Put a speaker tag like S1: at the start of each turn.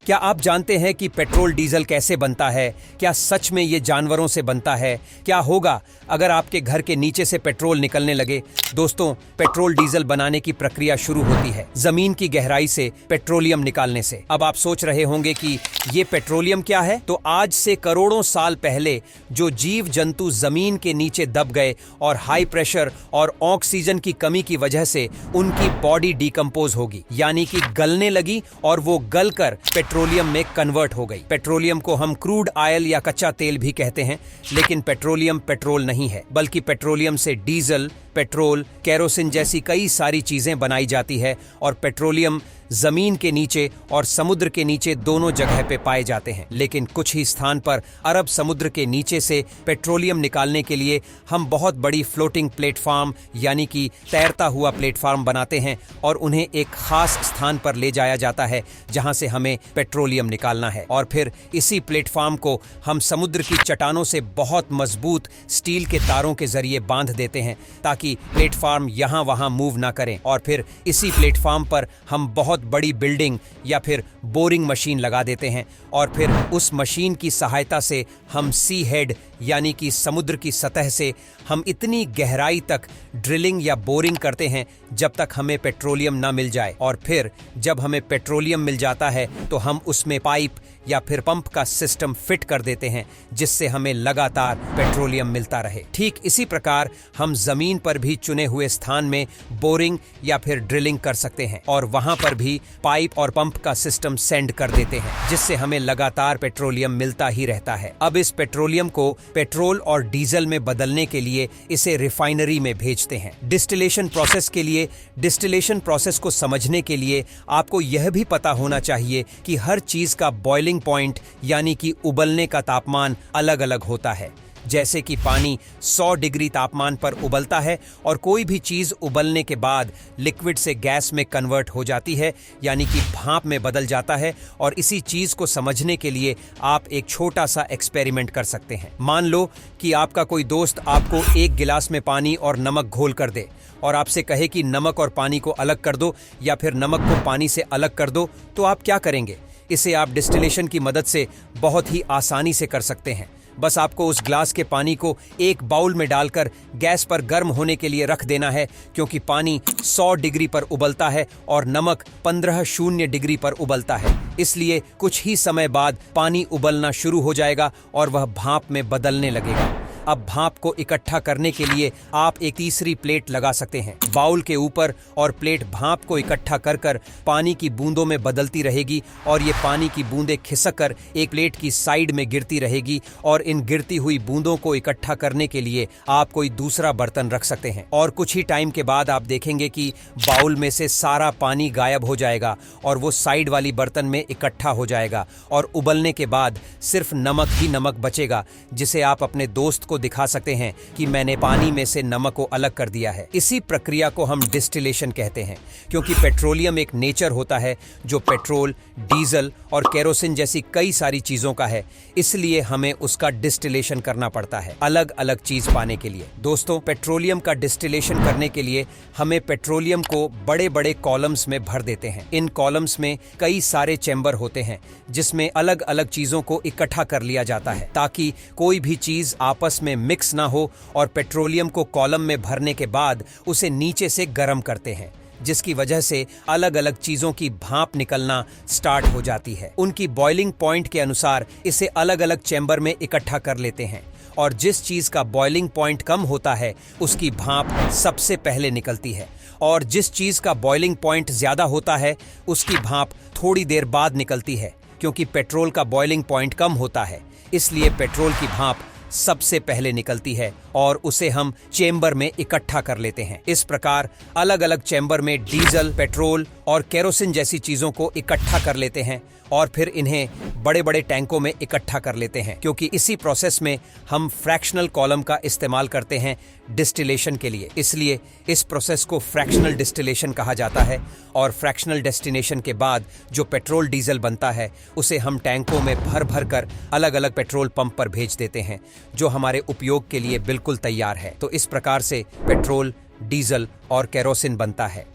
S1: क्या आप जानते हैं कि पेट्रोल डीजल कैसे बनता है? क्या सच में ये जानवरों से बनता है? क्या होगा अगर आपके घर के नीचे से पेट्रोल निकलने लगे? दोस्तों, पेट्रोल डीजल बनाने की प्रक्रिया शुरू होती है जमीन की गहराई से पेट्रोलियम निकालने से। अब आप सोच रहे होंगे कि ये पेट्रोलियम क्या है? तो आज से करोड़ों साल पहले जो जीव जंतु जमीन के नीचे दब गए और हाई प्रेशर और ऑक्सीजन की कमी की वजह से उनकी बॉडी डिकम्पोज होगी, यानी कि गलने लगी और वो गलकर पेट्रोलियम में कन्वर्ट हो गई। पेट्रोलियम को हम क्रूड ऑयल या कच्चा तेल भी कहते हैं, लेकिन पेट्रोलियम पेट्रोल नहीं है, बल्कि पेट्रोलियम से डीजल, पेट्रोल, केरोसिन जैसी कई सारी चीजें बनाई जाती है। और पेट्रोलियम जमीन के नीचे और समुद्र के नीचे दोनों जगह पे पाए जाते हैं, लेकिन कुछ ही स्थान पर अरब समुद्र के नीचे से पेट्रोलियम निकालने के लिए हम बहुत बड़ी फ्लोटिंग प्लेटफॉर्म यानी कि तैरता हुआ प्लेटफॉर्म बनाते हैं और उन्हें एक खास स्थान पर ले जाया जाता है जहां से हमें पेट्रोलियम निकालना है। और फिर इसी प्लेटफॉर्म को हम समुद्र की चट्टानों से बहुत मजबूत स्टील के तारों के जरिए बांध देते हैं ताकि प्लेटफॉर्म यहाँ वहाँ मूव ना करें। और फिर इसी प्लेटफॉर्म पर हम बहुत बड़ी बिल्डिंग या फिर बोरिंग मशीन लगा देते हैं और फिर उस मशीन की सहायता से हम सी हेड यानी कि समुद्र की सतह से हम इतनी गहराई तक ड्रिलिंग या बोरिंग करते हैं जब तक हमें पेट्रोलियम ना मिल जाए। और फिर जब हमें पेट्रोलियम मिल जाता है तो हम उसमें पाइप या फिर पंप का सिस्टम फिट कर देते हैं जिससे हमें लगातार पेट्रोलियम मिलता रहे। ठीक इसी प्रकार हम जमीन पर भी चुने हुए स्थान में बोरिंग या फिर ड्रिलिंग कर सकते हैं और वहां पर भी पाइप और पंप का सिस्टम सेंड कर देते हैं जिससे हमें लगातार पेट्रोलियम मिलता ही रहता है। अब इस पेट्रोलियम को पेट्रोल और डीजल में बदलने के लिए इसे रिफाइनरी में भेजते हैं डिस्टिलेशन प्रोसेस के लिए। डिस्टिलेशन प्रोसेस को समझने के लिए आपको यह भी पता होना चाहिए कि हर चीज का बॉइलिंग पॉइंट यानी कि उबलने का तापमान अलग अलग होता है। जैसे कि पानी 100 डिग्री तापमान पर उबलता है और कोई भी चीज उबलने के बाद लिक्विड से गैस में कन्वर्ट हो जाती है यानी कि भाप में बदल जाता है। और इसी चीज को समझने के लिए आप एक छोटा सा एक्सपेरिमेंट कर सकते हैं। मान लो कि आपका कोई दोस्त आपको एक गिलास में पानी और नमक घोल कर दे और आपसे कहे कि नमक और पानी को अलग कर दो या फिर नमक को पानी से अलग कर दो, तो आप क्या करेंगे? इसे आप डिस्टिलेशन की मदद से बहुत ही आसानी से कर सकते हैं। बस आपको उस ग्लास के पानी को एक बाउल में डालकर गैस पर गर्म होने के लिए रख देना है, क्योंकि पानी 100 डिग्री पर उबलता है और नमक 1500 डिग्री पर उबलता है। इसलिए कुछ ही समय बाद पानी उबलना शुरू हो जाएगा और वह भाप में बदलने लगेगा। अब भाप को इकट्ठा करने के लिए आप एक तीसरी प्लेट लगा सकते हैं बाउल के ऊपर और प्लेट भाप को इकट्ठा कर कर पानी की बूंदों में बदलती रहेगी और ये पानी की बूंदें खिसक कर एक प्लेट की साइड में गिरती रहेगी। और इन गिरती हुई बूंदों को इकट्ठा करने के लिए आप कोई दूसरा बर्तन रख सकते हैं और कुछ ही टाइम के बाद आप देखेंगे कि बाउल में से सारा पानी गायब हो जाएगा और वो साइड वाली बर्तन में इकट्ठा हो जाएगा और उबलने के बाद सिर्फ नमक ही नमक बचेगा, जिसे आप अपने दोस्त को दिखा सकते हैं कि मैंने पानी में से नमक को अलग कर दिया है। इसी प्रक्रिया को हम डिस्टिलेशन कहते हैं, क्योंकि पेट्रोलियम एक नेचर होता है जो पेट्रोल, डीजल और केरोसिन जैसी कई सारी चीजों का है, इसलिए हमें उसका डिस्टिलेशन करना पड़ता है अलग अलग चीज पाने के लिए। दोस्तों, पेट्रोलियम का डिस्टिलेशन करने के लिए हमें पेट्रोलियम को बड़े बड़े कॉलम्स में भर देते हैं। इन कॉलम्स में कई सारे चैम्बर होते हैं जिसमें अलग अलग चीजों को इकट्ठा कर लिया जाता है ताकि कोई भी चीज आपस में मिक्स ना हो। और पेट्रोलियम को कॉलम में भरने के बाद उसे नीचे से गर्म करते हैं, जिसकी वजह से अलग अलग चीजों की भाप निकलना स्टार्ट हो जाती है। उनकी बॉइलिंग पॉइंट के अनुसार इसे अलग अलग चैम्बर में इकट्ठा कर लेते हैं और जिस चीज का बॉइलिंग पॉइंट कम होता है उसकी भाप सबसे पहले निकलती है और जिस चीज का बॉइलिंग पॉइंट ज्यादा होता है उसकी भाप थोड़ी देर बाद निकलती है। क्योंकि पेट्रोल का बॉइलिंग पॉइंट कम होता है, इसलिए पेट्रोल की भाप सबसे पहले निकलती है और उसे हम चेम्बर में इकट्ठा कर लेते हैं। इस प्रकार अलग अलग चेम्बर में डीजल, पेट्रोल और केरोसिन जैसी चीजों को इकट्ठा कर लेते हैं और फिर इन्हें बड़े बड़े टैंकों में इकट्ठा कर लेते हैं, क्योंकि इसी प्रोसेस में हम फ्रैक्शनल कॉलम का इस्तेमाल करते हैं डिस्टिलेशन के लिए। इसलिए इस प्रोसेस को फ्रैक्शनल डिस्टिलेशन कहा जाता है। और फ्रैक्शनल डेस्टिनेशन के बाद जो पेट्रोल डीजल बनता है उसे हम टैंकों में भर भर कर अलग अलग पेट्रोल पंप पर भेज देते हैं, जो हमारे उपयोग के लिए बिल्कुल तैयार है। तो इस प्रकार से पेट्रोल, डीजल और केरोसिन बनता है।